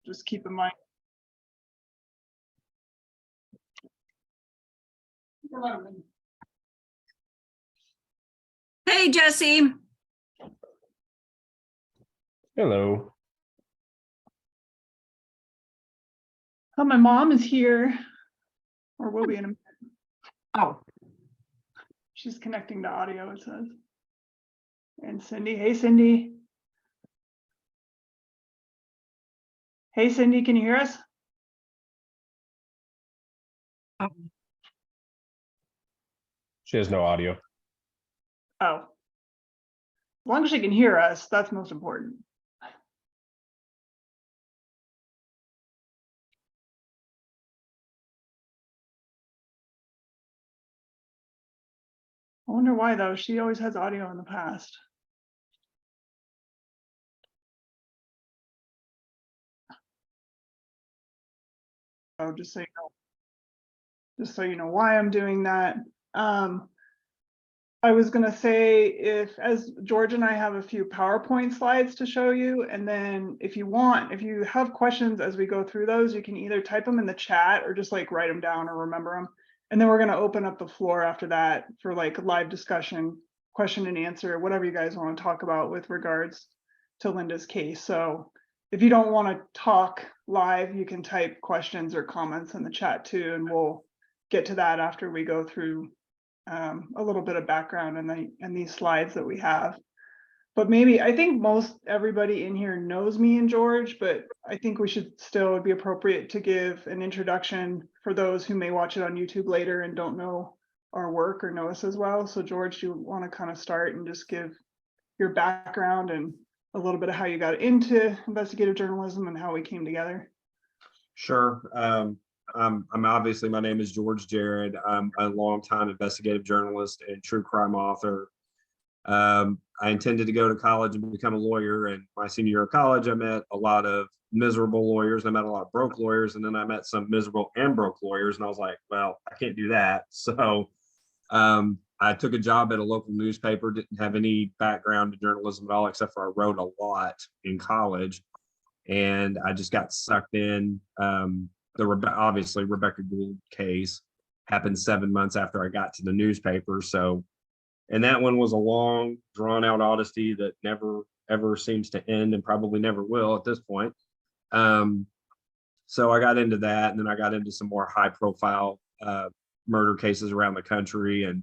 just keep in mind. Hey, Jesse. Hello. Oh, my mom is here, or will be in a minute. Oh, She's connecting to audio, it says. And Cindy, hey Cindy. Hey Cindy, can you hear us? She has no audio. Oh. As long as she can hear us, that's most important. I wonder why though, she always has audio in the past. Oh, just so you know why I'm doing that. I was gonna say, as George and I have a few PowerPoint slides to show you, and then if you have questions as we go through those, you can either type them in the chat or just like write them down or remember them. And then we're gonna open up the floor after that for like live discussion, question and answer, whatever you guys want to talk about with regards to Linda's case. So if you don't want to talk live, you can type questions or comments in the chat too, and we'll get to that after we go through a little bit of background and these slides that we have. But maybe, I think most everybody in here knows me and George, but I think we should still be appropriate to give an introduction for those who may watch it on YouTube later and don't know our work or know us as well. So George, do you want to kind of start and just give your background and a little bit of how you got into investigative journalism and how we came together? Sure. I'm obviously, my name is George Jared. I'm a longtime investigative journalist and true crime author. I intended to go to college and become a lawyer. And my senior year of college, I met a lot of miserable lawyers. I met a lot of broke lawyers, and then I met some miserable and broke lawyers. And I was like, well, I can't do that. So I took a job at a local newspaper, didn't have any background in journalism at all, except for I wrote a lot in college. And I just got sucked in. Obviously Rebecca Gould case happened 7 months after I got to the newspaper. So, and that one was a long, drawn out odyssey that never, ever seems to end and probably never will at this point. So I got into that, and then I got into some more high profile murder cases around the country. And,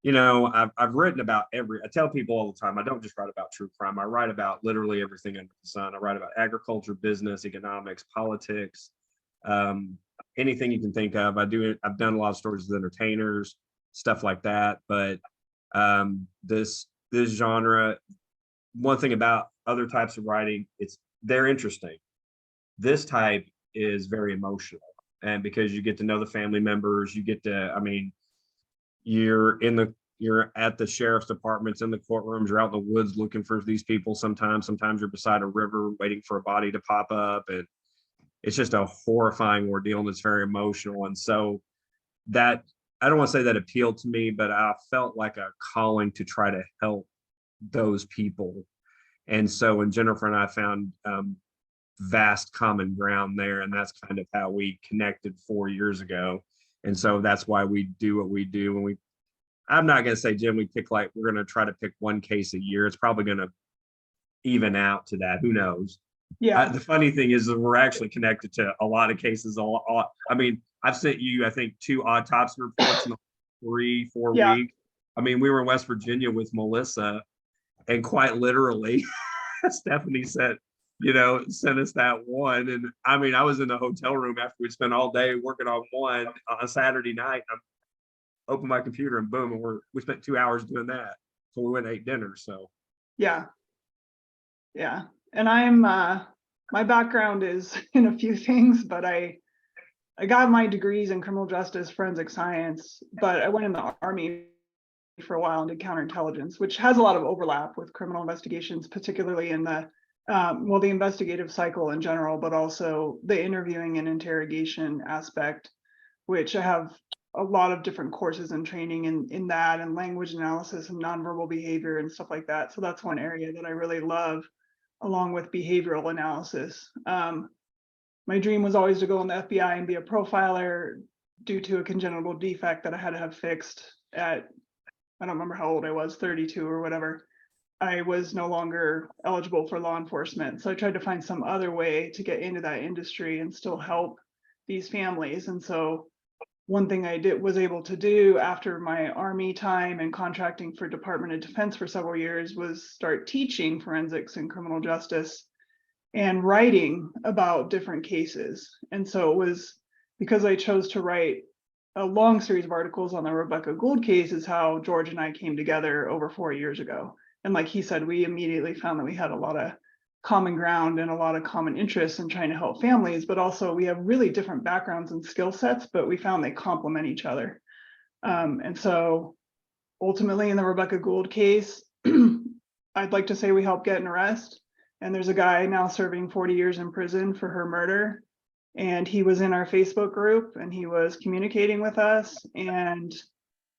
you know, I've written about I tell people all the time, I don't just write about true crime. I write about literally everything under the sun. I write about agriculture, business, economics, politics, anything you can think of. I've done a lot of stories with entertainers, stuff like that. But this genre, one thing about other types of writing, they're interesting. This type is very emotional, and because you get to know the family members, you get to, I mean, you're at the sheriff's departments, in the courtrooms, you're out in the woods looking for these people. Sometimes you're beside a river waiting for a body to pop up, and it's just a horrifying ordeal, and it's very emotional. And so that, I don't want to say that appealed to me, but I felt like a calling to try to help those people. And so when Jennifer and I found vast common ground there, and that's kind of how we connected 4 years ago. And so that's why we do what we do. And I'm not going to say, Jim, we're going to try to pick one case a year. It's probably going to even out to that. Who knows? Yeah. The funny thing is that we're actually connected to a lot of cases. I mean, I've sent you, I think, 2 autopsy reports in 3-4 weeks. I mean, we were in West Virginia with Melissa, and quite literally, Stephanie sent us that one. And I mean, I was in the hotel room after we spent all day working on one on a Saturday night. I opened my computer and boom, and we spent 2 hours doing that. So we went and ate dinner. So Yeah. And I'm my background is in a few things, but I got my degrees in criminal justice, forensic science, but I went in the Army for a while and did counterintelligence, which has a lot of overlap with criminal investigations, particularly in the the investigative cycle in general, but also the interviewing and interrogation aspect, which I have a lot of different courses and training in that, and language analysis and nonverbal behavior and stuff like that. So that's one area that I really love, along with behavioral analysis. my dream was always to go in the FBI and be a profiler. Due to a congenital defect that I had to have fixed at, I don't remember how old I was, 32 or whatever, I was no longer eligible for law enforcement. So I tried to find some other way to get into that industry and still help these families. And so one thing I was able to do after my Army time and contracting for Department of Defense for several years was start teaching forensics and criminal justice and writing about different cases. And so it was because I chose to write a long series of articles on the Rebecca Gould case is how George and I came together over 4 years ago. And like he said, we immediately found that we had a lot of common ground and a lot of common interests in trying to help families, but also we have really different backgrounds and skill sets, but we found they complement each other. And so ultimately in the Rebecca Gould case, I'd like to say we helped get an arrest. And there's a guy now serving 40 years in prison for her murder. And he was in our Facebook group and he was communicating with us. And,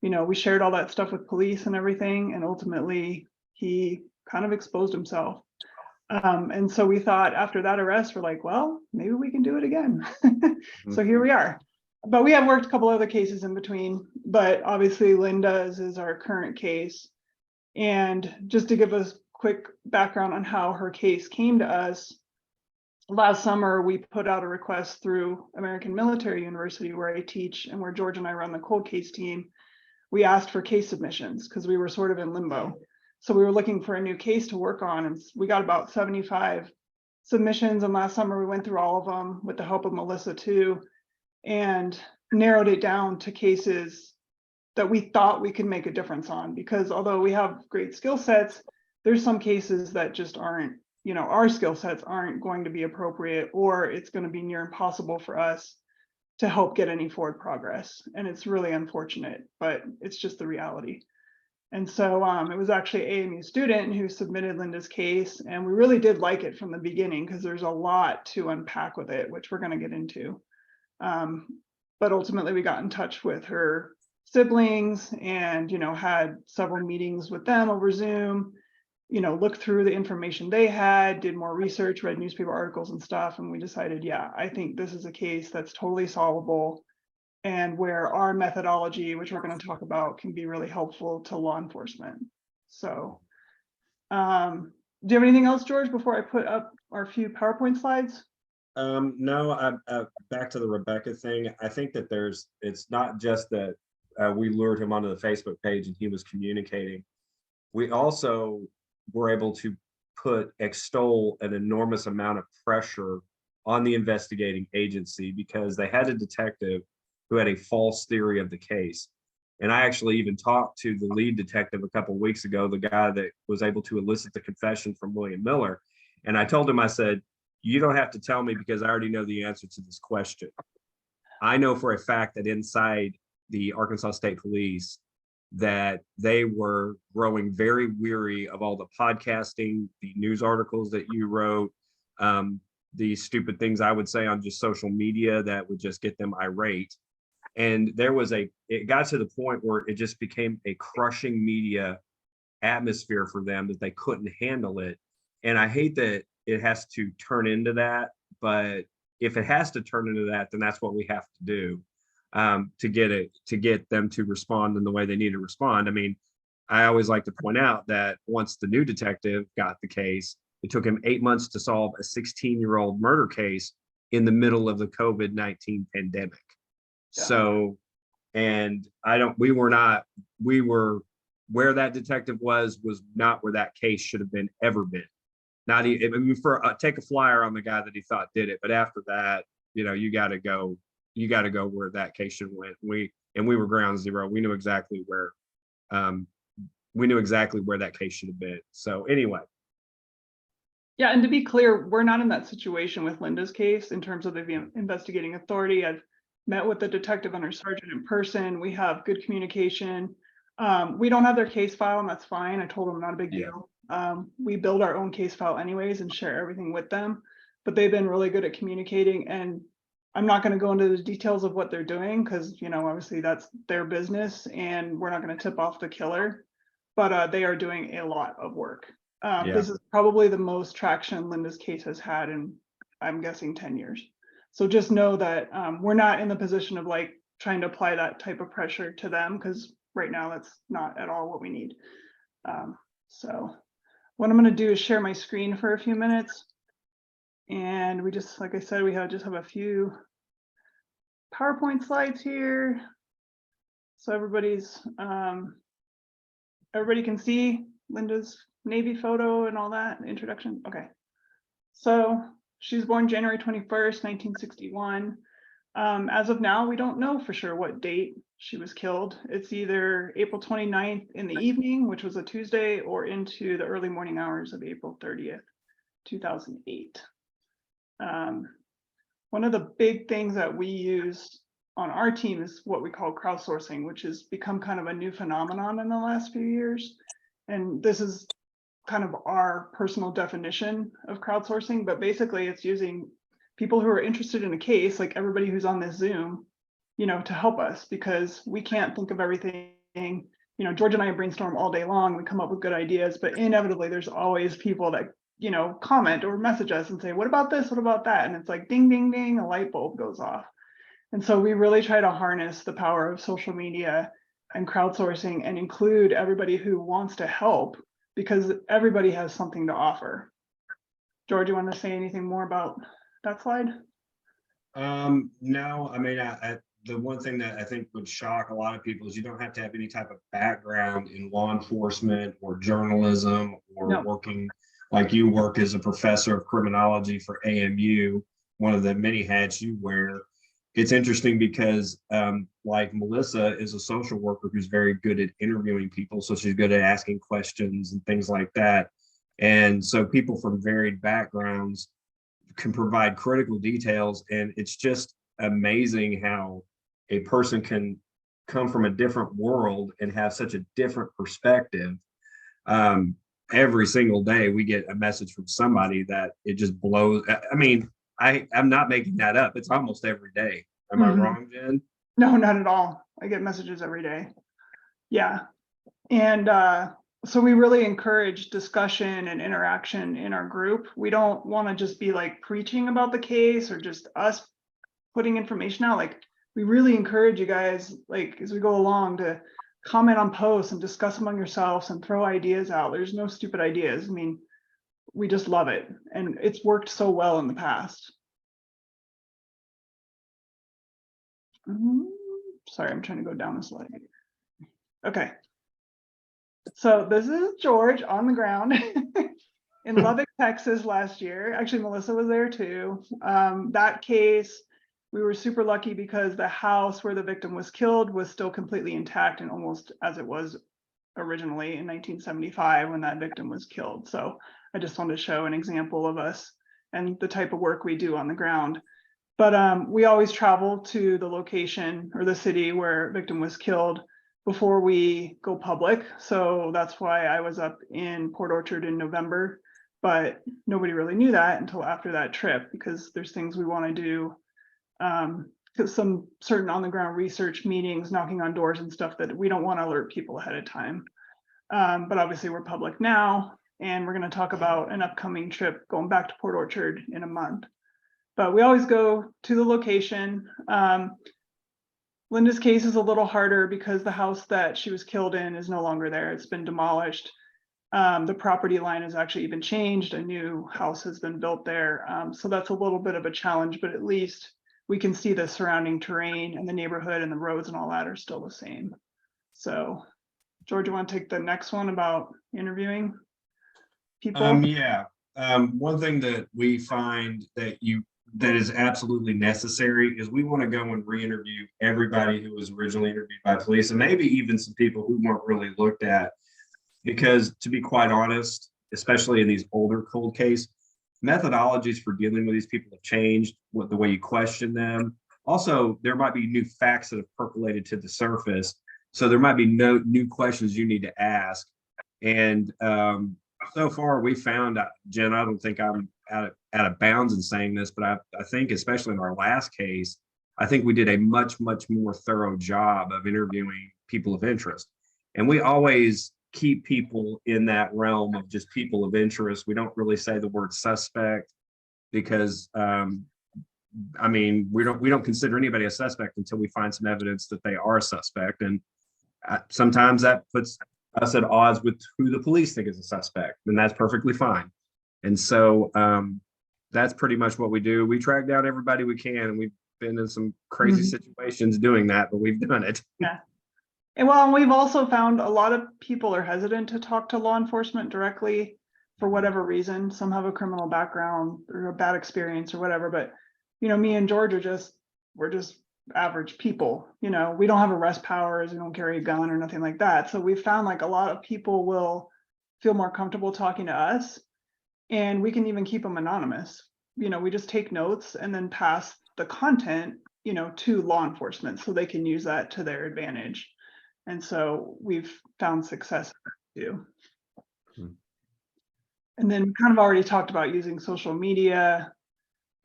you know, we shared all that stuff with police and everything. And ultimately, he kind of exposed himself. And so we thought after that arrest, we're like, well, maybe we can do it again. So here we are. But we have worked a couple other cases in between. But obviously, Linda's is our current case. And just to give us quick background on how her case came to us, last summer we put out a request through American Military University where I teach and where George and I run the cold case team. We asked for case submissions because we were sort of in limbo. So we were looking for a new case to work on, and we got about 75 submissions. And last summer we went through all of them with the help of Melissa too, and narrowed it down to cases that we thought we could make a difference on, because although we have great skill sets, there's some cases that just aren't, you know, our skill sets aren't going to be appropriate, or it's going to be near impossible for us to help get any forward progress. And it's really unfortunate, but it's just the reality. And so it was actually an AMU student who submitted Linda's case, and we really did like it from the beginning because there's a lot to unpack with it, which we're going to get into. But ultimately we got in touch with her siblings and, you know, had several meetings with them over Zoom, you know, looked through the information they had, did more research, read newspaper articles and stuff. And we decided, yeah, I think this is a case that's totally solvable and where our methodology, which we're going to talk about, can be really helpful to law enforcement. So do you have anything else, George, before I put up our few PowerPoint slides? No, back to the Rebecca thing. I think that it's not just that we lured him onto the Facebook page and he was communicating. We also were able to extol an enormous amount of pressure on the investigating agency because they had a detective who had a false theory of the case. And I actually even talked to the lead detective a couple of weeks ago, the guy that was able to elicit the confession from William Miller. And I told him, I said, you don't have to tell me because I already know the answer to this question. I know for a fact that inside the Arkansas State Police, that they were growing very weary of all the podcasting, the news articles that you wrote, the stupid things I would say on just social media that would just get them irate. And it got to the point where it just became a crushing media atmosphere for them that they couldn't handle it. And I hate that it has to turn into that, but if it has to turn into that, then that's what we have to do to get them to respond in the way they need to respond. I mean, I always like to point out that once the new detective got the case, it took him 8 months to solve a 16-year-old murder case in the middle of the COVID-19 pandemic. Yeah. So, and we were where that detective was not where that case should have been ever been. Not even, I mean, take a flyer on the guy that he thought did it, but after that, you know, you got to go where that case should went. We were ground zero. We knew exactly where that case should have been. So anyway. Yeah, and to be clear, we're not in that situation with Linda's case in terms of the investigating authority. I've met with the detective and her sergeant in person. We have good communication. We don't have their case file, and that's fine. I told them not a big deal. We build our own case file anyways and share everything with them, but they've been really good at communicating. And I'm not going to go into the details of what they're doing because, you know, obviously that's their business and we're not going to tip off the killer, but they are doing a lot of work. This is probably the most traction Linda's case has had in, I'm guessing, 10 years. So just know that we're not in the position of like trying to apply that type of pressure to them, because right now that's not at all what we need. So what I'm going to do is share my screen for a few minutes. And we just, like I said, we just have a few PowerPoint slides here. So everybody can see Linda's Navy photo and all that introduction. Okay. So she was born January 21st, 1961. As of now, we don't know for sure what date she was killed. It's either April 29th in the evening, which was a Tuesday, or into the early morning hours of April 30th, 2008. One of the big things that we use on our team is what we call crowdsourcing, which has become kind of a new phenomenon in the last few years. And this is kind of our personal definition of crowdsourcing, but basically it's using people who are interested in a case, like everybody who's on this Zoom, to help us, because we can't think of everything. George and I brainstorm all day long, we come up with good ideas, but inevitably there's always people that, comment or message us and say, what about this? What about that? And it's like, ding, ding, ding, a light bulb goes off. And so we really try to harness the power of social media and crowdsourcing and include everybody who wants to help, because everybody has something to offer. George, you want to say anything more about that slide? No, I mean, the one thing that I think would shock a lot of people is you don't have to have any type of background in law enforcement or journalism or working like you work as a professor of criminology for AMU, one of the many hats you wear. It's interesting because like Melissa is a social worker who's very good at interviewing people. So she's good at asking questions and things like that. And so people from varied backgrounds can provide critical details. And it's just amazing how a person can come from a different world and have such a different perspective. Every single day we get a message from somebody that it just blows. I mean, I'm not making that up. It's almost every day. Am I wrong, Jen? No, not at all. I get messages every day. Yeah. And so we really encourage discussion and interaction in our group. We don't want to just be like preaching about the case or just us putting information out. Like, we really encourage you guys, like, as we go along, to comment on posts and discuss among yourselves and throw ideas out. There's no stupid ideas. I mean, we just love it. And it's worked so well in the past. Sorry, I'm trying to go down a slide. Okay. So this is George on the ground in Lubbock, Texas last year. Actually, Melissa was there too. That case, we were super lucky because the house where the victim was killed was still completely intact and almost as it was originally in 1975 when that victim was killed. So I just wanted to show an example of us and the type of work we do on the ground. But we always travel to the location or the city where victim was killed before we go public. So that's why I was up in Port Orchard in November, but nobody really knew that until after that trip, because there's things we want to do, some certain on the ground research meetings, knocking on doors and stuff that we don't want to alert people ahead of time. But obviously we're public now, and we're going to talk about an upcoming trip going back to Port Orchard in a month. But we always go to the location. Linda's case is a little harder because the house that she was killed in is no longer there. It's been demolished. The property line has actually been changed. A new house has been built there. So that's a little bit of a challenge, but at least we can see the surrounding terrain and the neighborhood and the roads and all that are still the same. So, George, you want to take the next one about interviewing people? Yeah. One thing that we find that is absolutely necessary is we want to go and re-interview everybody who was originally interviewed by police, and maybe even some people who weren't really looked at, because to be quite honest, especially in these older cold case, methodologies for dealing with these people have changed, with the way you question them. Also, there might be new facts that have percolated to the surface, so there might be no new questions you need to ask. And so far we found, Jen, I don't think I'm out of bounds in saying this, but I think especially in our last case, I think we did a much more thorough job of interviewing people of interest. And we always keep people in that realm of just people of interest. We don't really say the word suspect, because I mean, we don't consider anybody a suspect until we find some evidence that they are a suspect. And sometimes that puts us at odds with who the police think is a suspect, and that's perfectly fine. And so that's pretty much what we do. We track down everybody we can, and we've been in some crazy situations doing that, but we've done it. Yeah. And well, we've also found a lot of people are hesitant to talk to law enforcement directly for whatever reason. Some have a criminal background or a bad experience or whatever, but you know, me and George we're just average people. You know, we don't have arrest powers, we don't carry a gun or nothing like that. So we found like a lot of people will feel more comfortable talking to us, and we can even keep them anonymous. You know, we just take notes and then pass the content, you know, to law enforcement so they can use that to their advantage. And so we've found success too. And then we kind of already talked about using social media.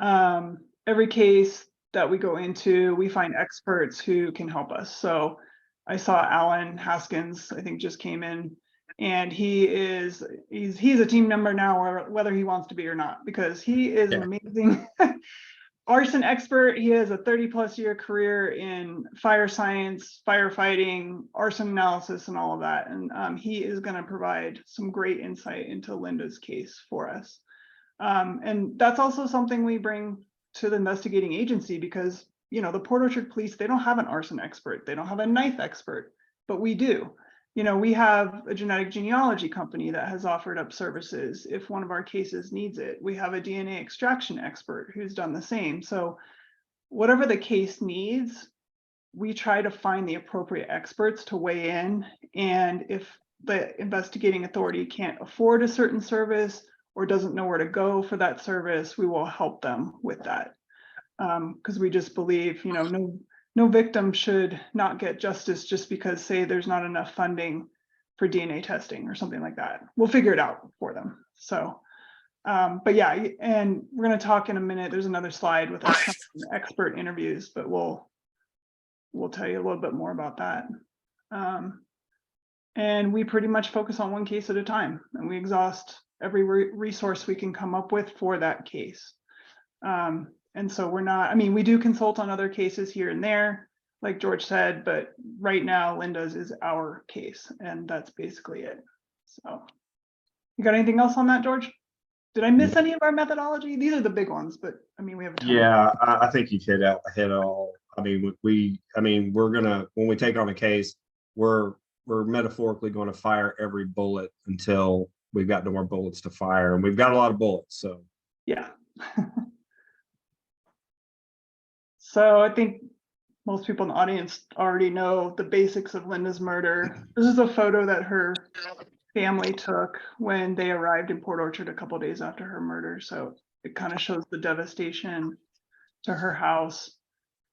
Every case that we go into, we find experts who can help us. So I saw Alan Haskins, I think just came in, and he's a team member now, whether he wants to be or not, because he is an amazing arson expert. He has a 30+ year career in fire science, firefighting, arson analysis, and all of that. And he is going to provide some great insight into Linda's case for us. And that's also something we bring to the investigating agency, because, you know, the Port Orchard Police, they don't have an arson expert, they don't have a knife expert, but we do. You know, we have a genetic genealogy company that has offered up services if one of our cases needs it. We have a DNA extraction expert who's done the same. So whatever the case needs, we try to find the appropriate experts to weigh in. And if the investigating authority can't afford a certain service or doesn't know where to go for that service, we will help them with that. Because we just believe, you know, no victim should not get justice just because, say, there's not enough funding for DNA testing or something like that. We'll figure it out for them. So, but yeah, and we're going to talk in a minute. There's another slide with us expert interviews, but we'll tell you a little bit more about that. And we pretty much focus on one case at a time, and we exhaust every resource we can come up with for that case. And so we're not, I mean, we do consult on other cases here and there, like George said, but right now Linda's is our case, and that's basically it. So you got anything else on that, George? Did I miss any of our methodology? These are the big ones, but I mean, we have a ton. Yeah, I think you've hit all. I mean, we're gonna, when we take on a case, we're metaphorically going to fire every bullet until we've got no more bullets to fire, and we've got a lot of bullets. So yeah. So I think most people in the audience already know the basics of Linda's murder. This is a photo that her family took when they arrived in Port Orchard a couple of days after her murder. So it kind of shows the devastation to her house.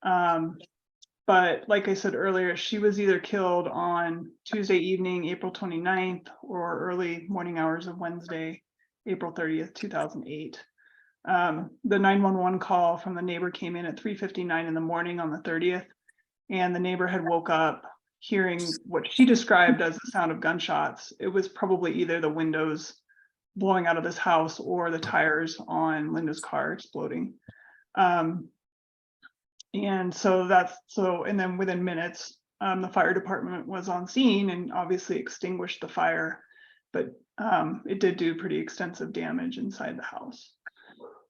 But like I said earlier, she was either killed on Tuesday evening, April 29th, or early morning hours of Wednesday, April 30th, 2008. The 911 call from the neighbor came in at 3:59 in the morning on the 30th, and the neighbor had woke up hearing what she described as the sound of gunshots. It was probably either the windows blowing out of this house or the tires on Linda's car exploding. And then within minutes, the fire department was on scene and obviously extinguished the fire, but it did do pretty extensive damage inside the house.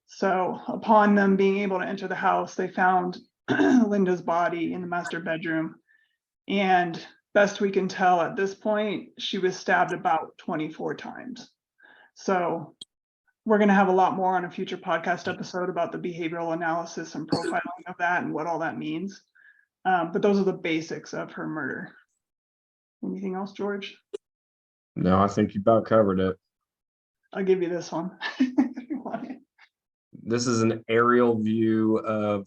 So upon them being able to enter the house, they found Linda's body in the master bedroom. And best we can tell at this point, she was stabbed about 24 times. So we're going to have a lot more on a future podcast episode about the behavioral analysis and profiling of that and what all that means. But those are the basics of her murder. Anything else, George? no, I think you about covered it. I'll give you this one. If you want it. This is an aerial view of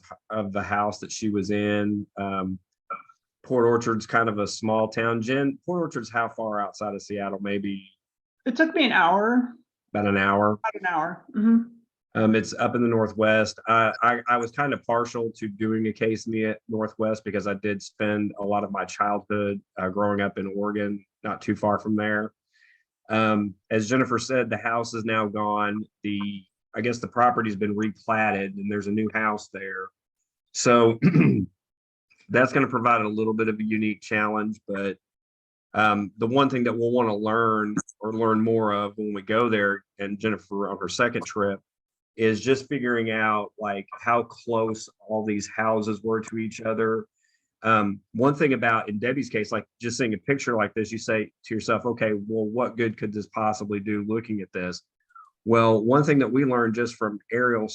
the house that she was in. Port Orchard's kind of a small town. Jen, Port Orchard's how far outside of Seattle? Maybe It took me an hour. about an hour. About an hour. Mm-hmm. It's up in the Northwest. I was kind of partial to doing a case in the Northwest because I did spend a lot of my childhood growing up in Oregon, not too far from there. As Jennifer said, the house is now gone. The I guess the property's been replatted and there's a new house there. So that's going to provide a little bit of a unique challenge, but the one thing that we'll want to learn more of when we go there, and Jennifer on her second trip, is just figuring out like how close all these houses were to each other. One thing about, in Debbie's case, like just seeing a picture like this, you say to yourself, okay, well, what good could this possibly do looking at this? Well, one thing that we learned just from aerial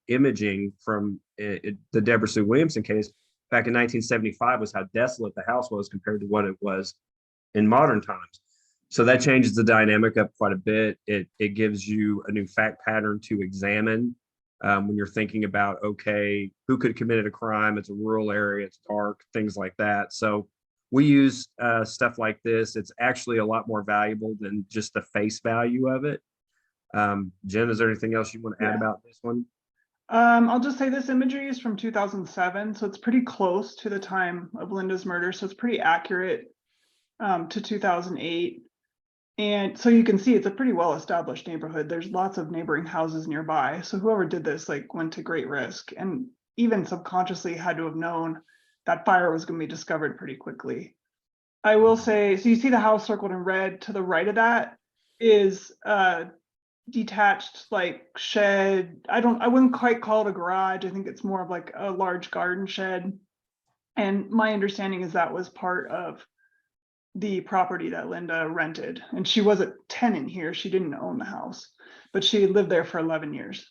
imaging from the Deborah Sue Williamson case back in 1975 was how desolate the house was compared to what it was in modern times. So that changes the dynamic up quite a bit. It gives you a new fact pattern to examine when you're thinking about, okay, who could have committed a crime? It's a rural area, it's dark, things like that. So we use stuff like this. It's actually a lot more valuable than just the face value of it. Jen, is there anything else you want to add about this one? I'll just say this imagery is from 2007, so it's pretty close to the time of Linda's murder. So it's pretty accurate to 2008. And so you can see it's a pretty well-established neighborhood. There's lots of neighboring houses nearby. So whoever did this like went to great risk and even subconsciously had to have known that fire was going to be discovered pretty quickly. I will say, so you see the house circled in red. To the right of that is detached like shed. I wouldn't quite call it a garage. I think it's more of like a large garden shed. And my understanding is that was part of the property that Linda rented. And she was a tenant here. She didn't own the house, but she lived there for 11 years.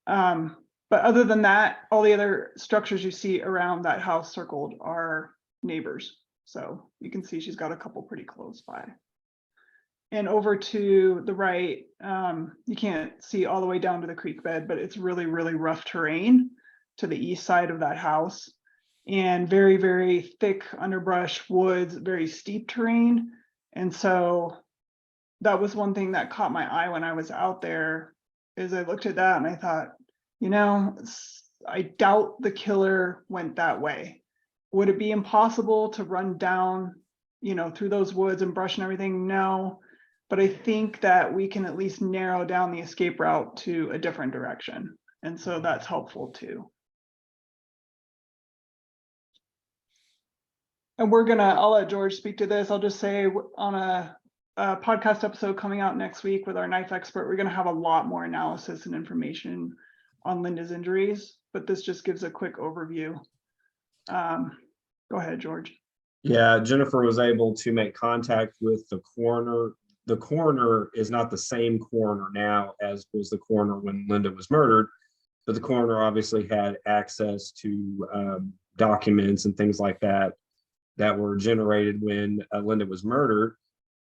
But other than that, all the other structures you see around that house circled are neighbors. So you can see she's got a couple pretty close by. And over to the right, you can't see all the way down to the creek bed, but it's really, really rough terrain to the east side of that house. And very, very thick underbrush, woods, very steep terrain. And so that was one thing that caught my eye when I was out there, is I looked at that and I thought, you know, I doubt the killer went that way. Would it be impossible to run down, you know, through those woods and brush and everything? No, but I think that we can at least narrow down the escape route to a different direction. And so that's helpful too. And I'll let George speak to this. I'll just say on a podcast episode coming out next week with our knife expert, we're going to have a lot more analysis and information on Linda's injuries, but this just gives a quick overview. Go ahead, George. Yeah, Jennifer was able to make contact with the coroner. The coroner is not the same coroner now as was the coroner when Linda was murdered, but the coroner obviously had access to documents and things like that that were generated when Linda was murdered.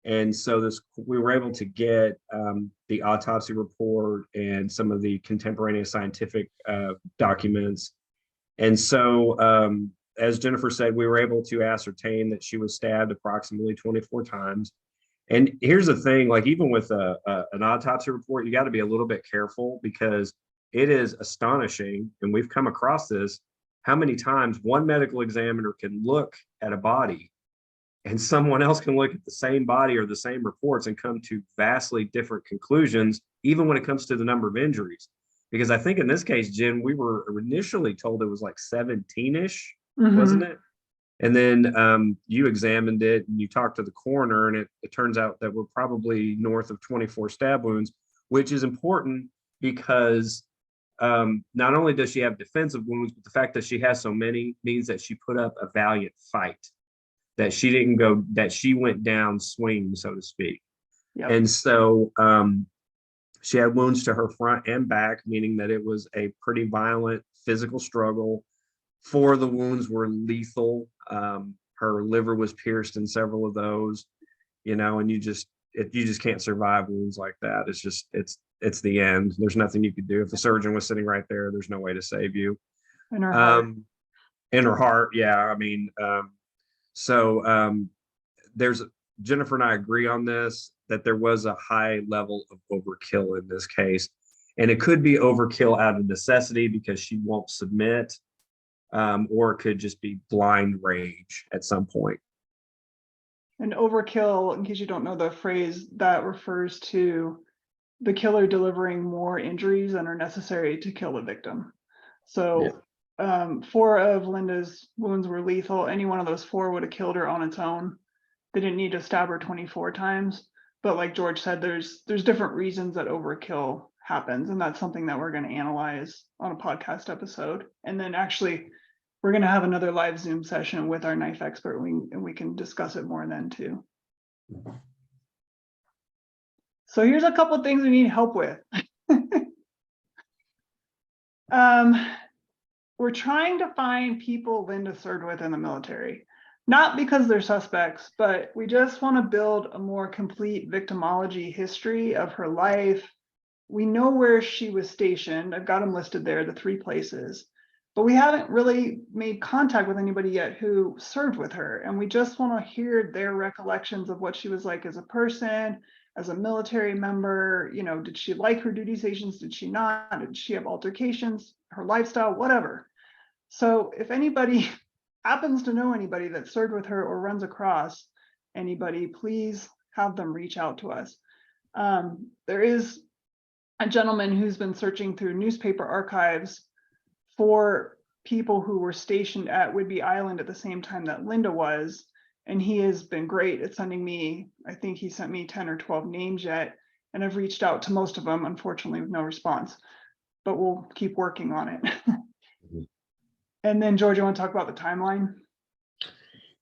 And so we were able to get the autopsy report and some of the contemporaneous scientific documents. And so, as Jennifer said, we were able to ascertain that she was stabbed approximately 24 times. And here's the thing, like even with an autopsy report, you got to be a little bit careful because it is astonishing, and we've come across this, how many times one medical examiner can look at a body and someone else can look at the same body or the same reports and come to vastly different conclusions, even when it comes to the number of injuries. Because I think in this case, Jen, we were initially told it was like 17-ish, wasn't it? And then you examined it and you talked to the coroner, and it turns out that we're probably north of 24 stab wounds, which is important because not only does she have defensive wounds, but the fact that she has so many means that she put up a valiant fight, that she went down swinging, so to speak. Yep. And so she had wounds to her front and back, meaning that it was a pretty violent physical struggle. 4 of the wounds were lethal. Her liver was pierced in several of those, you know, and you just can't survive wounds like that. It's the end. There's nothing you could do. If the surgeon was sitting right there, there's no way to save you. In her heart. In her heart, yeah. I mean, Jennifer and I agree on this, that there was a high level of overkill in this case. And it could be overkill out of necessity because she won't submit, or it could just be blind rage at some point. And overkill, in case you don't know the phrase, that refers to the killer delivering more injuries than are necessary to kill the victim. So 4 of Linda's wounds were lethal. Any one of those 4 would have killed her on its own. They didn't need to stab her 24 times. But like George said, there's different reasons that overkill happens. And that's something that we're going to analyze on a podcast episode. And then actually, we're going to have another live Zoom session with our knife expert, and we can discuss it more then too. So here's a couple of things we need help with. We're trying to find people Linda served with in the military, not because they're suspects, but we just want to build a more complete victimology history of her life. We know where she was stationed. I've got them listed there, the 3 places, but we haven't really made contact with anybody yet who served with her. And we just want to hear their recollections of what she was like as a person, as a military member. You know, did she like her duty stations? Did she not? Did she have altercations? Her lifestyle, whatever. So if anybody happens to know anybody that served with her or runs across anybody, please have them reach out to us. There is a gentleman who's been searching through newspaper archives for people who were stationed at Whidbey Island at the same time that Linda was. And he has been great at sending me, I think he sent me 10 or 12 names yet. And I've reached out to most of them, unfortunately, with no response, but we'll keep working on it. And then George, you want to talk about the timeline?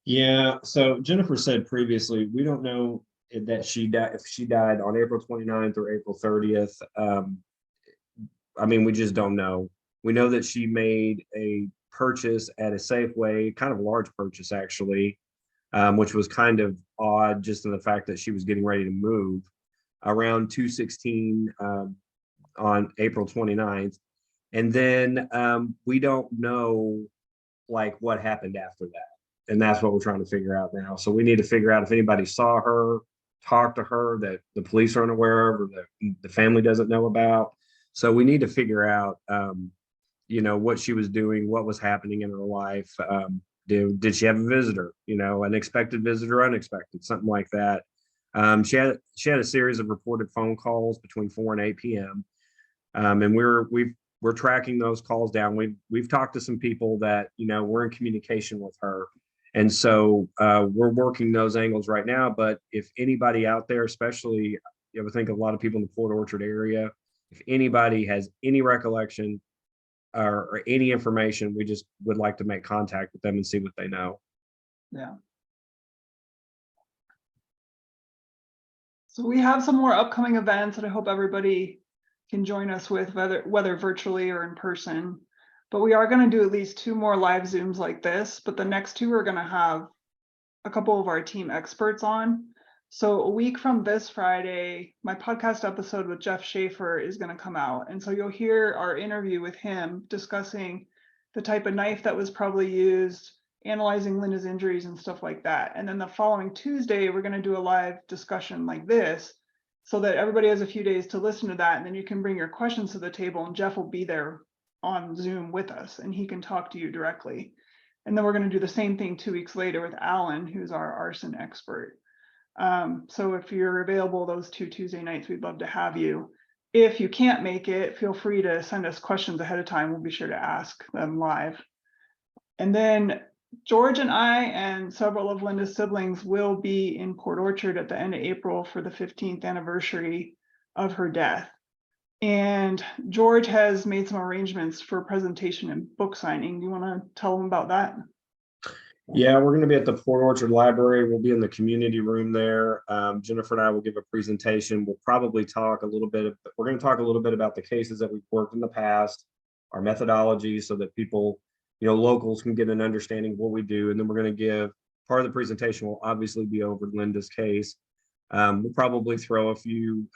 Yeah, so Jennifer said previously, we don't know that she died, if she died on April 29th or April 30th. I mean, we just don't know. We know that she made a purchase at a Safeway, kind of a large purchase actually, which was kind of odd just in the fact that she was getting ready to move around 2:16 on April 29th. And then we don't know like what happened after that. And that's what we're trying to figure out now. So we need to figure out if anybody saw her, talked to her that the police aren't aware of or that the family doesn't know about. So we need to figure out, you know, what she was doing, what was happening in her life. Did she have a visitor, you know, an expected visitor, unexpected, something like that. She had a series of reported phone calls between 4 and 8 p.m. And we're tracking those calls down. We've talked to some people that, you know, we're in communication with her. And so we're working those angles right now. But if anybody out there, especially, I would think a lot of people in the Port Orchard area, if anybody has any recollection or any information, we just would like to make contact with them and see what they know. Yeah. So we have some more upcoming events that I hope everybody can join us with, whether virtually or in person. But we are going to do at least 2 more live Zooms like this, but the next 2 are going to have a couple of our team experts on. So a week from this Friday, my podcast episode with Jeff Schaefer is going to come out. And so you'll hear our interview with him discussing the type of knife that was probably used, analyzing Linda's injuries and stuff like that. And then the following Tuesday, we're going to do a live discussion like this so that everybody has a few days to listen to that. And then you can bring your questions to the table and Jeff will be there on Zoom with us and he can talk to you directly. And then we're going to do the same thing 2 weeks later with Alan, who's our arson expert. So if you're available those 2 Tuesday nights, we'd love to have you. If you can't make it, feel free to send us questions ahead of time. We'll be sure to ask them live. And then George and I and several of Linda's siblings will be in Port Orchard at the end of April for the 15th anniversary of her death. And George has made some arrangements for presentation and book signing. Do you want to tell them about that? Yeah, we're going to be at the Port Orchard Library. We'll be in the community room there. Jennifer and I will give a presentation. We'll probably talk a little bit. We're going to talk a little bit about the cases that we've worked in the past, our methodology, so that people, you know, locals can get an understanding of what we do. And then we're going to give part of the presentation will obviously be over Linda's case. We'll probably throw a few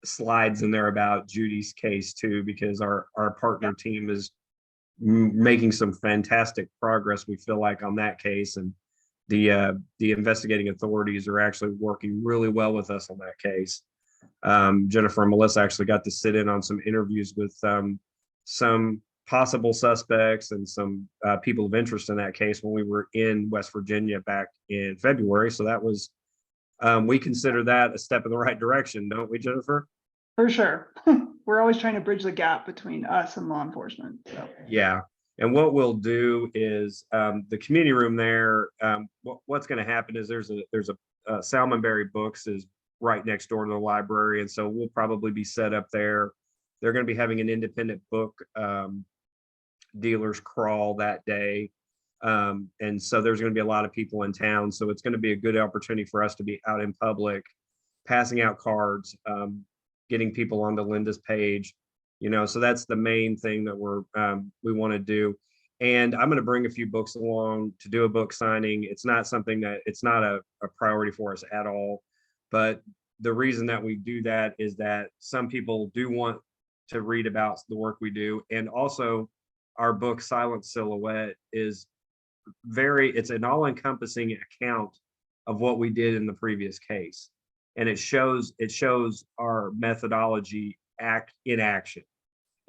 slides in there about Judy's case too, because our partner team is making some fantastic progress, we feel like, on that case, and the investigating authorities are actually working really well with us on that case. Jennifer and Melissa actually got to sit in on some interviews with some possible suspects and some people of interest in that case when we were in West Virginia back in February. So that was we consider that a step in the right direction, don't we, Jennifer? For sure. We're always trying to bridge the gap between us and law enforcement. So. Yeah. And what we'll do is the community room there. What's going to happen is there's a Salmonberry Books is right next door to the library, and so we'll probably be set up there. They're going to be having an independent book dealers crawl that day, and so there's going to be a lot of people in town. So it's going to be a good opportunity for us to be out in public, passing out cards, getting people onto Linda's page. So that's the main thing that we want to do. And I'm going to bring a few books along to do a book signing. It's not a priority for us at all. But the reason that we do that is that some people do want to read about the work we do. And also our book Silent Silhouette is it's an all-encompassing account of what we did in the previous case. And it shows our methodology in action.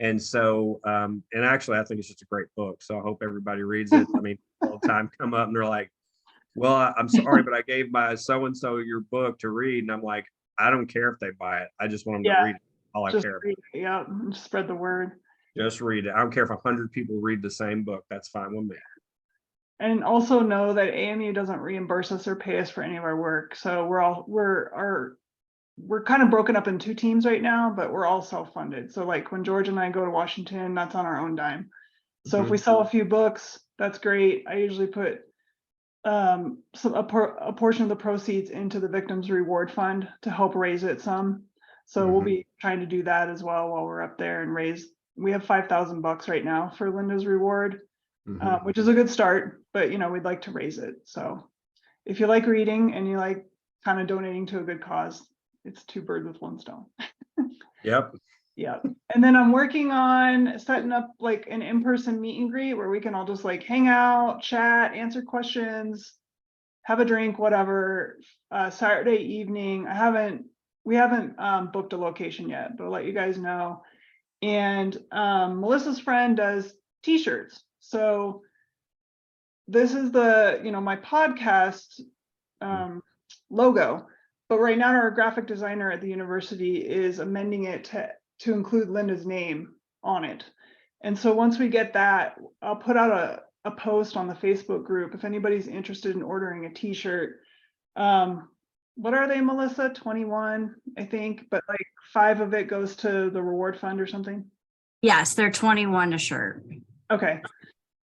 And so, and actually, I think it's just a great book. So I hope everybody reads it. I mean, all the time come up and they're like, well, I'm sorry, but I gave my so-and-so your book to read. And I'm like, I don't care if they buy it. I just want them to read it. All I care about. Yeah, just spread the word. Just read it. I don't care if 100 people read the same book. That's fine with me. And also know that AMU doesn't reimburse us or pay us for any of our work. So we're kind of broken up in two teams right now, but we're all self-funded. So like when George and I go to Washington, that's on our own dime. So if we sell a few books, that's great. I usually put a portion of the proceeds into the Victims Reward Fund to help raise it some. So we'll be trying to do that as well while we're up there and we have $5,000 right now for Linda's reward, which is a good start, but we'd like to raise it. So if you like reading and you like kind of donating to a good cause, it's two birds with one stone. Yep. Yeah. And then I'm working on setting up like an in-person meet and greet where we can all just like hang out, chat, answer questions, have a drink, whatever. Saturday evening. We haven't booked a location yet, but I'll let you guys know. And Melissa's friend does t-shirts. So this is my podcast logo. But right now our graphic designer at the university is amending it to include Linda's name on it. And so once we get that, I'll put out a post on the Facebook group if anybody's interested in ordering a t-shirt. What are they, Melissa? 21, I think, but like 5 of it goes to the reward fund or something. Yes, they're 21 a shirt. Okay.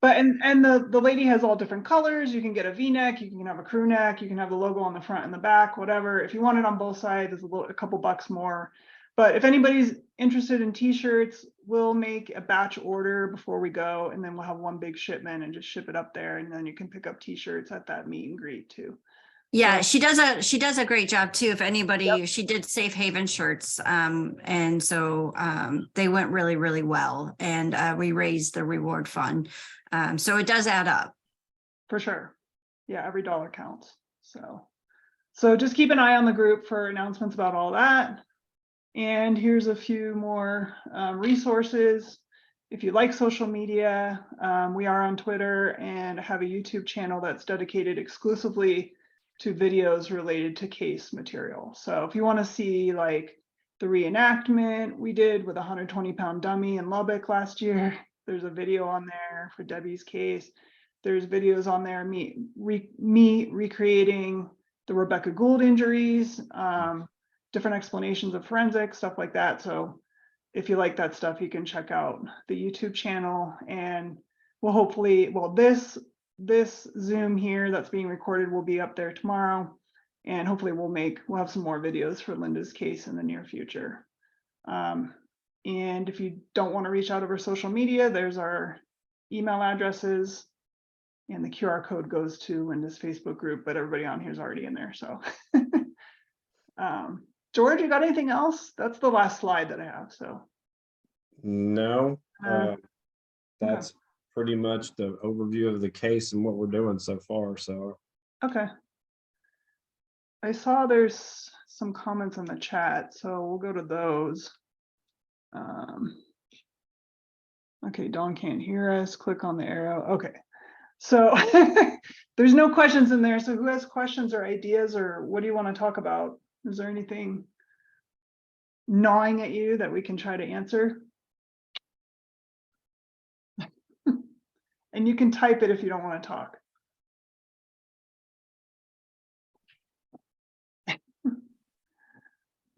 But and the lady has all different colors. You can get a V-neck, you can have a crew neck, you can have the logo on the front and the back, whatever. If you want it on both sides, there's a couple bucks more. But if anybody's interested in t-shirts, we'll make a batch order before we go, and then we'll have one big shipment and just ship it up there, and then you can pick up t-shirts at that meet and greet too. Yeah, she does a great job too. If anybody, she did Safe Haven shirts, and so they went really, really well, and we raised the reward fund, so it does add up. For sure, yeah, every dollar counts. So just keep an eye on the group for announcements about all that. And here's a few more resources. If you like social media, we are on Twitter and have a YouTube channel that's dedicated exclusively to videos related to case material. So if you want to see like the reenactment we did with a 120-pound dummy in Lubbock last year, there's a video on there for Debbie's case. There's videos on there, me recreating the Rebecca Gould injuries, different explanations of forensics, stuff like that. So if you like that stuff, you can check out the YouTube channel, and we'll hopefully, this Zoom here that's being recorded will be up there tomorrow, and hopefully we'll have some more videos for Linda's case in the near future. And if you don't want to reach out over social media, there's our email addresses, and the QR code goes to Linda's Facebook group, but everybody on here is already in there. So George, you got anything else? That's the last slide that I have. So no, that's pretty much the overview of the case and what we're doing so far. So okay, I saw there's some comments in the chat, so we'll go to those. Okay, Dawn can't hear us. Click on the arrow. Okay, So there's no questions in there. So who has questions or ideas, or what do you want to talk about? Is there anything gnawing at you that we can try to answer? And you can type it if you don't want to talk.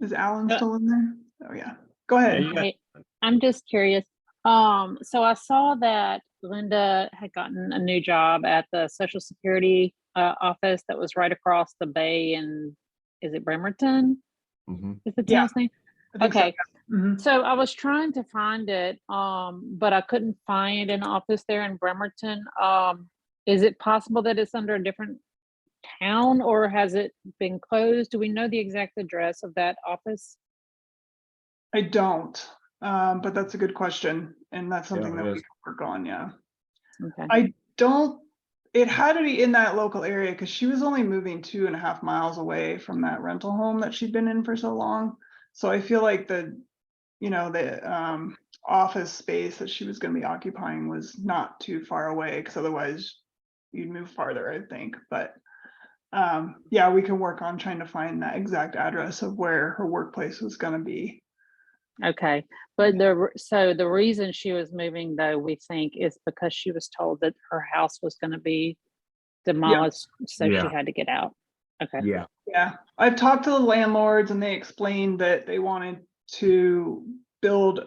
Is Alan still in there? Oh yeah, go ahead. Yeah, you got- Hey, I'm just curious. So I saw that Linda had gotten a new job at the Social Security office that was right across the bay, and is it Bremerton? Mhm. Is the Yeah, town's name? I think so, Okay. yeah. Mhm. So I was trying to find it, but I couldn't find an office there in Bremerton. Is it possible that it's under a different town, or has it been closed? Do we know the exact address of that office? I don't, but that's a good question, and that's something it that we is. can work on, yeah. Okay. I don't, it had to be in that local area because she was only moving 2.5 miles away from that rental home that she'd been in for so long. So I feel like the office space that she was gonna be occupying was not too far away, because otherwise you'd move farther, I think, but yeah, we can work on trying to find that exact address of where her workplace was gonna be. Okay, but so the reason she was moving, though, we think, is because she was told that her house was going to be demolished, so she Yeah. had to get out. Okay. Yeah. Yeah, I've talked to the landlords and they explained that they wanted to build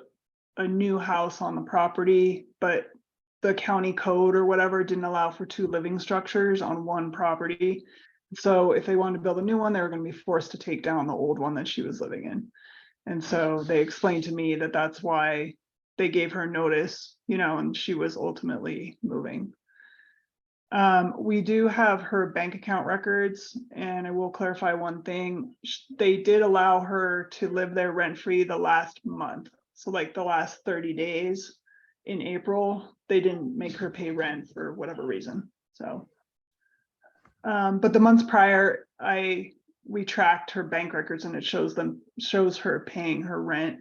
a new house on the property, but the county code or whatever didn't allow for 2 living structures on one property. So if they wanted to build a new one, they were going to be forced to take down the old one that she was living in. And so they explained to me that that's why they gave her notice, and she was ultimately moving. We do have her bank account records, and I will clarify one thing. They did allow her to live there rent-free the last month. So like the last 30 days in April, they didn't make her pay rent for whatever reason. So, but the months prior, we tracked her bank records and it shows her paying her rent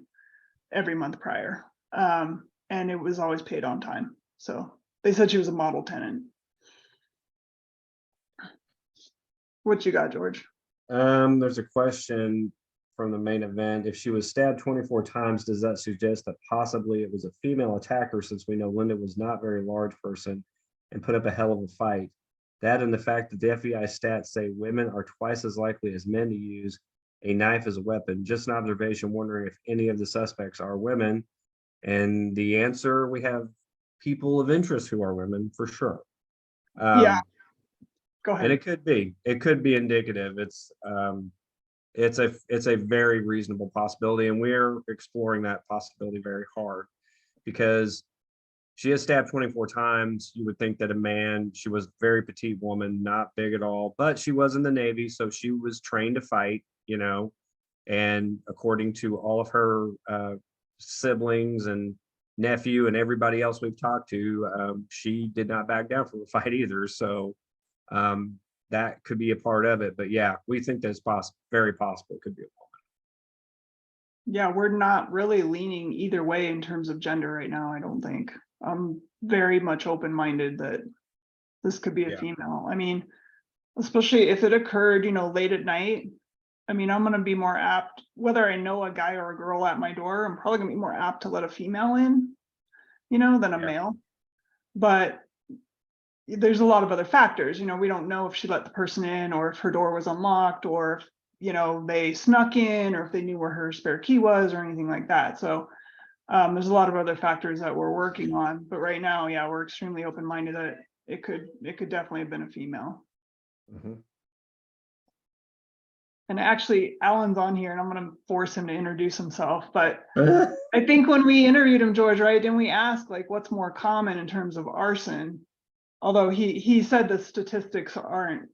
every month prior. And it was always paid on time. So they said she was a model tenant. What you got, George? There's a question from the main event. If she was stabbed 24 times, does that suggest that possibly it was a female attacker, since we know Linda was not a very large person and put up a hell of a fight? That and the fact that the FBI stats say women are twice as likely as men to use a knife as a weapon. Just an observation, wondering if any of the suspects are women. And the answer, we have people of interest who are women for sure. Yeah. Go And ahead. it could be indicative. It's a very reasonable possibility, and we're exploring that possibility very hard, because she is stabbed 24 times. You would think that a man, she was a very petite woman, not big at all, but she was in the Navy, so she was trained to fight, and according to all of her siblings and nephew and everybody else we've talked to, she did not back down from the fight either. So that could be a part of it. But yeah, we think that's very possible. It could be a woman. Yeah, we're not really leaning either way in terms of gender right now, I don't think. I'm very much open-minded that this could be a Yeah. female. I mean, especially if it occurred, late at night. I mean, I'm gonna be more apt, whether I know a guy or a girl at my door, I'm probably gonna be more apt to let a female in, than a Yeah. male. But there's a lot of other factors, we don't know if she let the person in, or if her door was unlocked, or if, they snuck in, or if they knew where her spare key was, or anything like that. So there's a lot of other factors that we're working on, but right now, yeah, we're extremely open-minded that it could definitely have been a female. Mhm. And actually, Alan's on here, and I'm gonna force him to introduce himself, but I think when we interviewed him, George, right, didn't we ask like what's more common in terms of arson? Although he said the statistics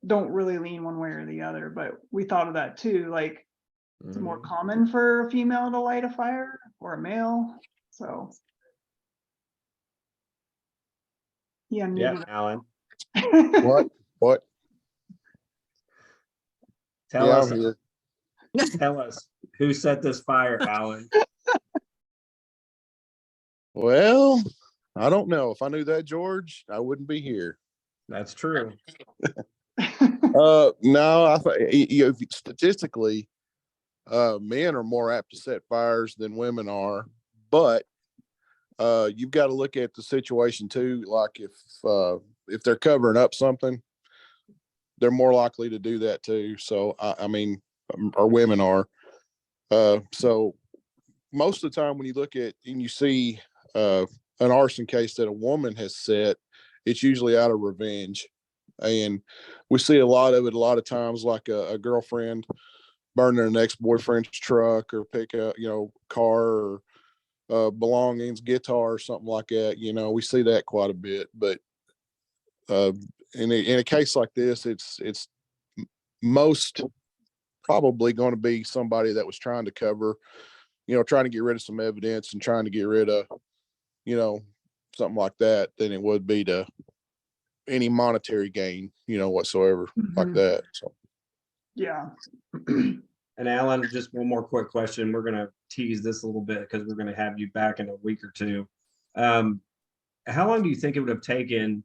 don't really lean one way or the other, but we thought of that too, like it's more common for a female to light a fire or a male, so. Yeah, Yeah, Alan, What? tell Yeah, us, I'm here. tell us who set this fire, Alan. Well, I don't know. If I knew that, George, I wouldn't be here. That's true. No, I think statistically, men are more apt to set fires than women are, but you've got to look at the situation too. Like if they're covering up something, they're more likely to do that too. So I mean, or women are. So most of the time when you look at and you see an arson case that a woman has set, it's usually out of revenge. And we see a lot of it a lot of times, like a girlfriend burning an ex-boyfriend's truck or pick up, car or belongings, guitar or something like that. We see that quite a bit. But in a case like this, it's most probably going to be somebody that was trying to cover, trying to get rid of some evidence and trying to get rid of, something like that, than it would be to any monetary gain, whatsoever like Mhm. that. So Yeah. And Alan, just one more quick question. We're going to tease this a little bit because we're going to have you back in a week or two. How long do you think it would have taken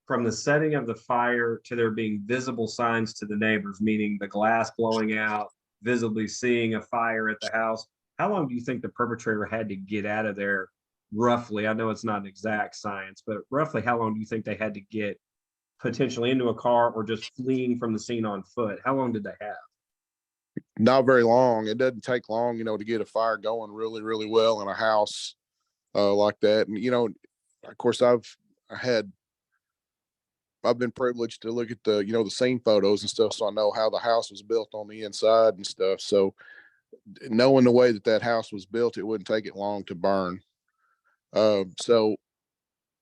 from the setting of the fire to there being visible signs to the neighbors, meaning the glass blowing out, visibly seeing a fire at the house? How long do you think the perpetrator had to get out of there roughly? I know it's not an exact science, but roughly how long do you think they had to get potentially into a car or just fleeing from the scene on foot? How long did they have? not very long. It doesn't take long, to get a fire going really, really well in a house like that. And, of course, I've been privileged to look at the scene photos and stuff. So I know how the house was built on the inside and stuff. So knowing the way that house was built, it wouldn't take it long to burn. So,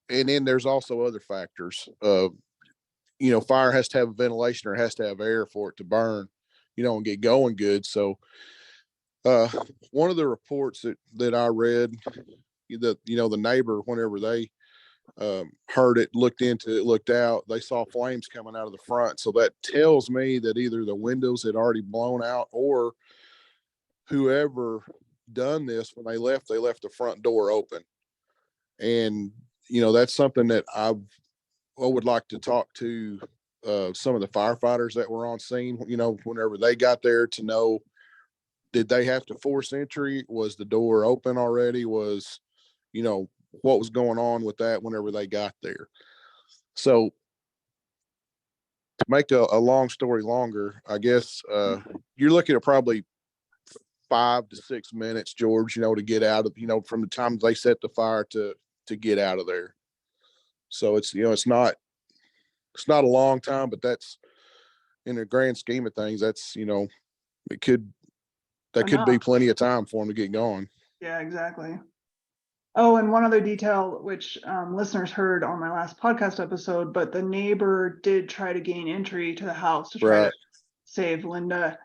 and then there's also other factors. Fire has to have ventilation or has to have air for it to burn, and get going good. So, one of the reports that I read, that the neighbor, whenever they heard it, looked into it, looked out, they saw flames coming out of the front. So that tells me that either the windows had already blown out, or whoever done this, when they left the front door open. And that's something that I would like to talk to some of the firefighters that were on scene, whenever they got there, to know, did they have to force entry? Was the door open already? Was, what was going on with that whenever they got there? So to make a long story longer, I guess you're looking at probably 5 to 6 minutes, George, to get out of, from the time they set the fire to get out of there. So it's, it's not a long time, but that's, in the grand scheme of things, that's, it could be Enough. plenty of time for them to get going. Yeah, exactly. Oh, and one other detail, which listeners heard on my last podcast episode, but the neighbor did try to gain entry to the house to try to save Linda.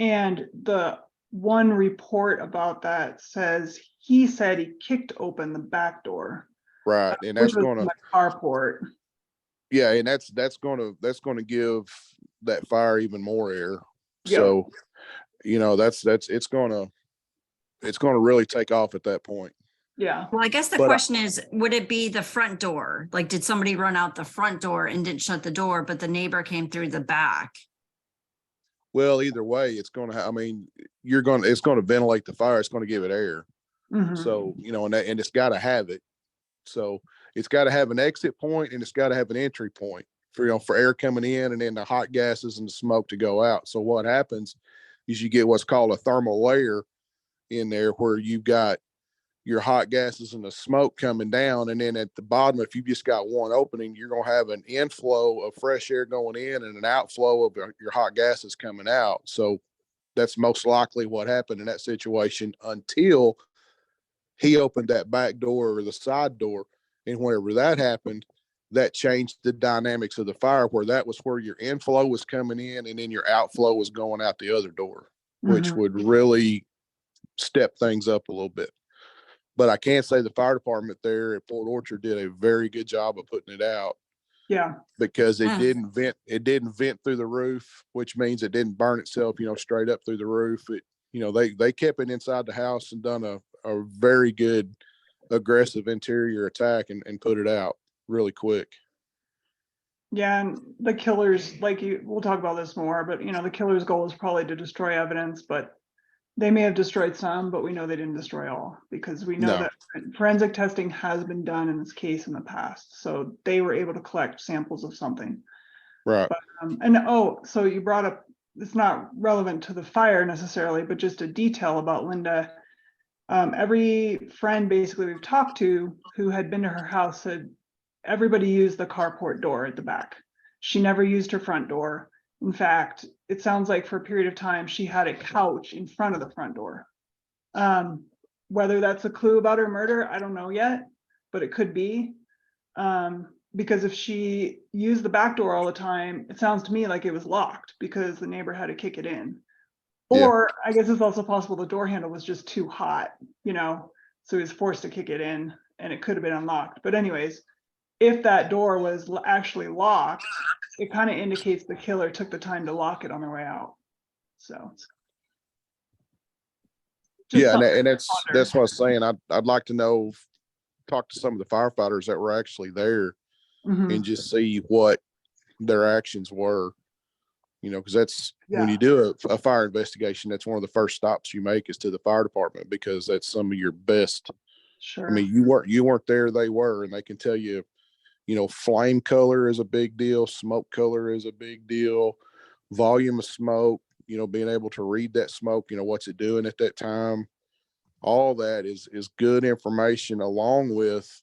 And the one report about that says he said he kicked open the back door, Right. And which that's was going in to, the carport. yeah, and that's going to give that fire even more air. Yeah. So, it's going to really take off at that point. Yeah. Well, I guess the But question is, would it be the front door? Like, did somebody run out the front door and didn't shut the door, but the neighbor came through the back? Well, either way, it's going to, it's going to ventilate the fire. It's going to give it air. Mhm. So, and it's got to have it. So it's got to have an exit point and it's got to have an entry point for air coming in, and then the hot gases and the smoke to go out. So what happens is you get what's called a thermal layer in there, where you've got your hot gases and the smoke coming down. And then at the bottom, if you just got one opening, you're going to have an inflow of fresh air going in and an outflow of your hot gases coming out. So that's most likely what happened in that situation, until he opened that back door or the side door. And whenever that happened, that changed the dynamics of the fire, where that was where your inflow was coming in and then your outflow was going out the other door, which Mhm. would really step things up a little bit. But I can say the fire department there at Port Orchard did a very good job of putting it out, Yeah. because it Mm. didn't vent through the roof, which means it didn't burn itself, straight up through the roof. It, they kept it inside the house and done a very good aggressive interior attack and put it out really quick. Yeah, and the killer's, like we'll talk about this more, but the killer's goal is probably to destroy evidence, but they may have destroyed some, but we know they didn't destroy all, because we know No. that forensic testing has been done in this case in the past. So they were able to collect samples of something. Right. So you brought up, it's not relevant to the fire necessarily, but just a detail about Linda. Every friend basically we've talked to who had been to her house said everybody used the carport door at the back. She never used her front door. In fact, it sounds like for a period of time, she had a couch in front of the front door. Whether that's a clue about her murder, I don't know yet, but it could be. Because if she used the back door all the time, it sounds to me like it was locked because the neighbor had to kick it in. Yeah. Or I guess it's also possible the door handle was just too hot, so he was forced to kick it in and it could have been unlocked. But anyways, if that door was actually locked, it kind of indicates the killer took the time to lock it on their way out. So. just Yeah, something and to that's ponder. what I was saying. I'd like to know, talk to some of the firefighters that were actually there Mhm. and just see what their actions were. Because that's when Yeah. you do a fire investigation, that's one of the first stops you make is to the fire department, because that's some of your best. Sure. I mean, you weren't there, they were, and they can tell you, flame color is a big deal, smoke color is a big deal, volume of smoke, being able to read that smoke, what's it doing at that time. All that is good information, along with,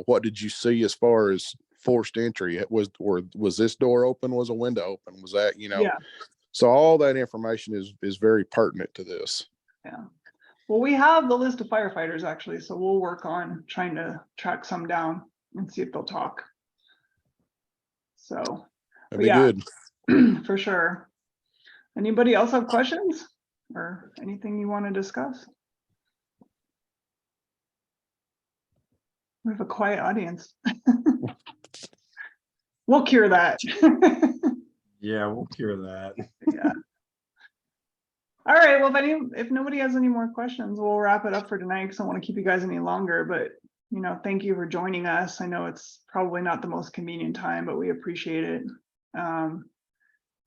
what did you see as far as forced entry? Was this door open? Was a window open? Was that, Yeah. so all that information is very pertinent to this. Yeah. Well, we have the list of firefighters actually, so we'll work on trying to track some down and see if they'll talk. So, That'd but be yeah, good. for sure. Anybody else have questions or anything you want to discuss? We have a quiet audience. We'll cure that. Yeah, we'll cure that. Yeah. All right. Well, if nobody has any more questions, we'll wrap it up for tonight because I don't want to keep you guys any longer. But thank you for joining us. I know it's probably not the most convenient time, but we appreciate it.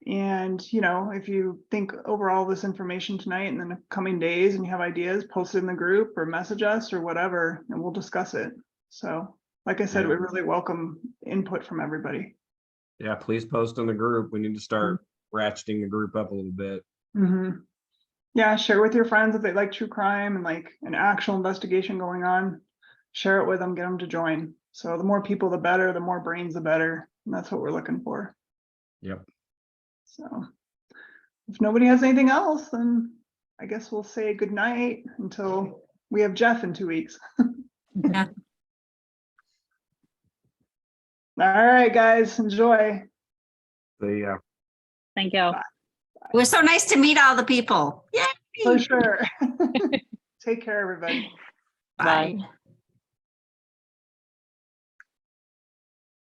And if you think over all this information tonight and in the coming days and you have ideas, post it in the group or message us or whatever, and we'll discuss it. So, like I said, Yeah. we really welcome input from everybody. Yeah, please post in the group. We need to start ratcheting the group up a little bit. Mm-hmm. Yeah, share with your friends if they like true crime and like an actual investigation going on. Share it with them, get them to join. So the more people, the better, the more brains, the better. And that's what we're looking for. Yep. So if nobody has anything else, then I guess we'll say good night until we have Jeff in 2 weeks. Yeah. All right, guys, enjoy. See ya. Thank you. It was so nice to meet all the people. Yay! For sure. Take care, everybody. Bye. Bye.